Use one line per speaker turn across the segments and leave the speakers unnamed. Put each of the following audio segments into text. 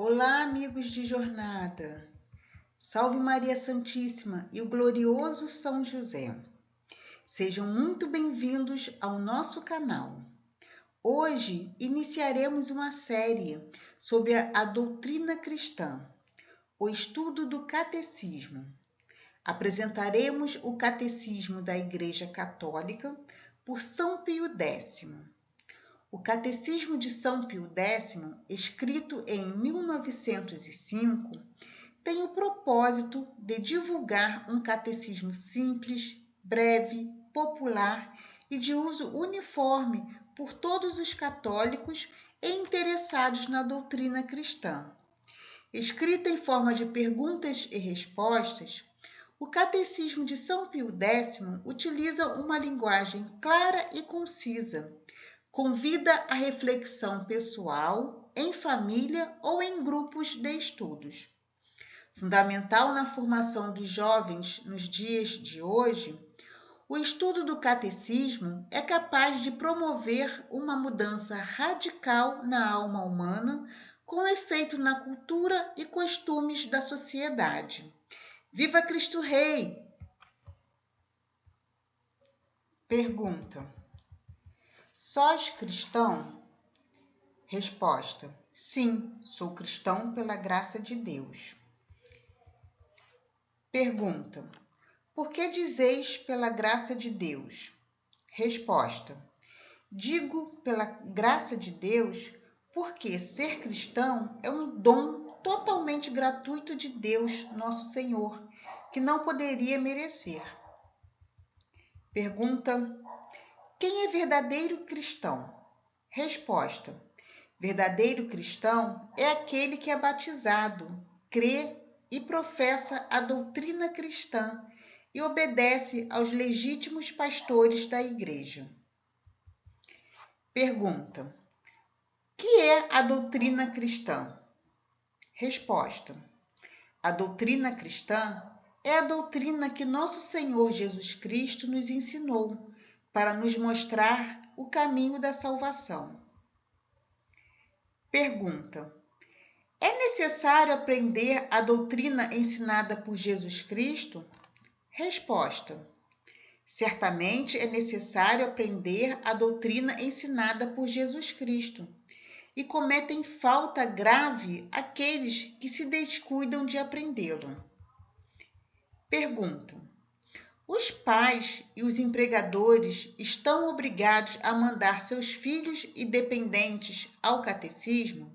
Olá, amigos de jornada. Salve Maria Santíssima e o glorioso São José. Sejam muito bem-vindos ao nosso canal. Hoje iniciaremos uma série sobre a doutrina cristã, o estudo do catecismo. Apresentaremos o Catecismo da Igreja Católica por São Pio X. O Catecismo de São Pio X, escrito em 1905, tem o propósito de divulgar um catecismo simples, breve, popular e de uso uniforme por todos os católicos e interessados na doutrina cristã. Escrito em forma de perguntas e respostas, o Catecismo de São Pio X utiliza uma linguagem clara e concisa. Convida à reflexão pessoal, em família ou em grupos de estudos. Fundamental na formação dos jovens nos dias de hoje, o estudo do catecismo é capaz de promover uma mudança radical na alma humana, com efeito na cultura e costumes da sociedade. Viva Cristo Rei! Pergunta: sós cristão? Resposta: sim, sou cristão pela graça de Deus. Pergunta: por que dizeis pela graça de Deus? Resposta: digo pela graça de Deus porque ser cristão é um dom totalmente gratuito de Deus, nosso Senhor, que não poderia merecer. Pergunta: quem é verdadeiro cristão? Resposta: verdadeiro cristão é aquele que é batizado, crê e professa a doutrina cristã e obedece aos legítimos pastores da Igreja. Pergunta: o que é a doutrina cristã? Resposta: a doutrina cristã é a doutrina que nosso Senhor Jesus Cristo nos ensinou para nos mostrar o caminho da salvação. Pergunta: é necessário aprender a doutrina ensinada por Jesus Cristo? Resposta: certamente é necessário aprender a doutrina ensinada por Jesus Cristo, e cometem falta grave aqueles que se descuidam de aprendê-lo. Pergunta: os pais e os empregadores estão obrigados a mandar seus filhos e dependentes ao catecismo?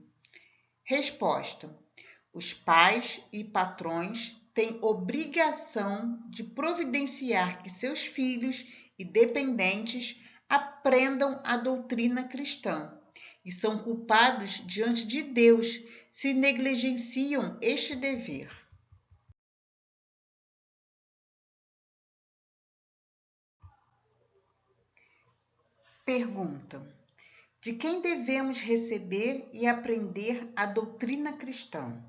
Resposta: os pais e patrões têm obrigação de providenciar que seus filhos e dependentes aprendam a doutrina cristã e são culpados diante de Deus se negligenciam este dever. Pergunta: de quem devemos receber e aprender a doutrina cristã?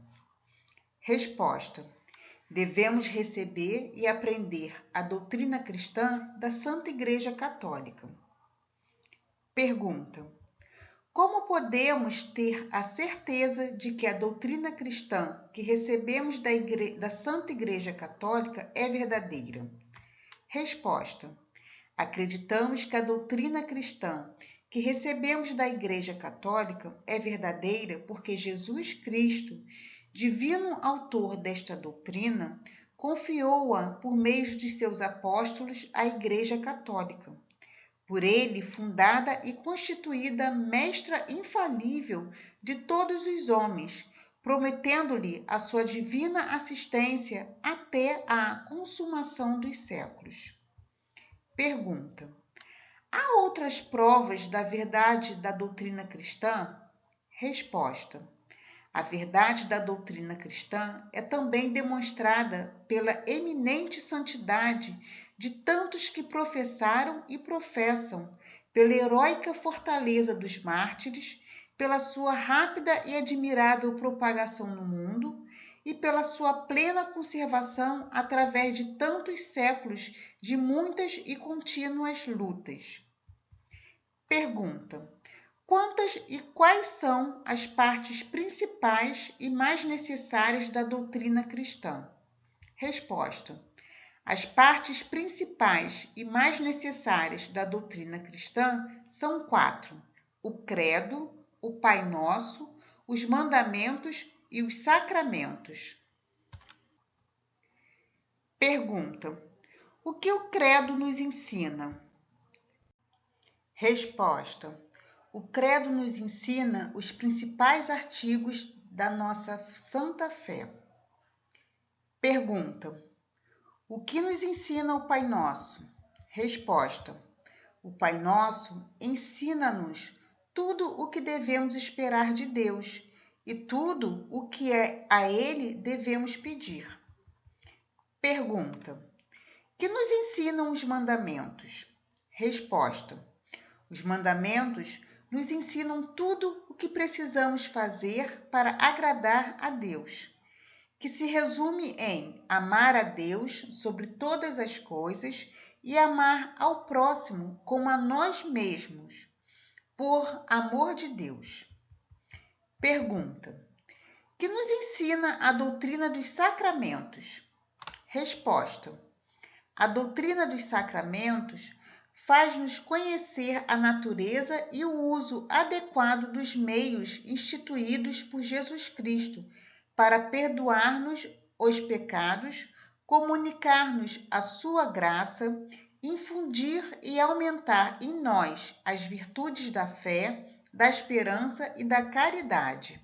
Resposta: devemos receber e aprender a doutrina cristã da Santa Igreja Católica. Pergunta: como podemos ter a certeza de que a doutrina cristã que recebemos da Santa Igreja Católica é verdadeira? Resposta: acreditamos que a doutrina cristã que recebemos da Igreja Católica é verdadeira porque Jesus Cristo, divino autor desta doutrina, confiou-a por meio de seus apóstolos à Igreja Católica. Por ele, fundada e constituída mestra infalível de todos os homens, prometendo-lhe a sua divina assistência até a consumação dos séculos. Pergunta: há outras provas da verdade da doutrina cristã? Resposta: a verdade da doutrina cristã é também demonstrada pela eminente santidade de tantos que professaram e professam, pela heróica fortaleza dos mártires, pela sua rápida e admirável propagação no mundo e pela sua plena conservação através de tantos séculos de muitas e contínuas lutas. Pergunta: Quantas e quais são as partes principais e mais necessárias da doutrina cristã? Resposta: as partes principais e mais necessárias da doutrina cristã são 4: o credo, o Pai Nosso, os mandamentos e os sacramentos. Pergunta: o que o credo nos ensina? Resposta: o credo nos ensina os principais artigos da nossa santa fé. Pergunta: o que nos ensina o Pai Nosso? Resposta: o Pai Nosso ensina-nos tudo o que devemos esperar de Deus e tudo o que a Ele devemos pedir. Pergunta: que nos ensinam os mandamentos? Resposta: os mandamentos nos ensinam tudo o que precisamos fazer para agradar a Deus, que se resume em amar a Deus sobre todas as coisas e amar ao próximo como a nós mesmos, por amor de Deus. Pergunta: que nos ensina a doutrina dos sacramentos? Resposta: a doutrina dos sacramentos faz-nos conhecer a natureza e o uso adequado dos meios instituídos por Jesus Cristo para perdoar-nos os pecados, comunicar-nos a sua graça, infundir e aumentar em nós as virtudes da fé, da esperança e da caridade.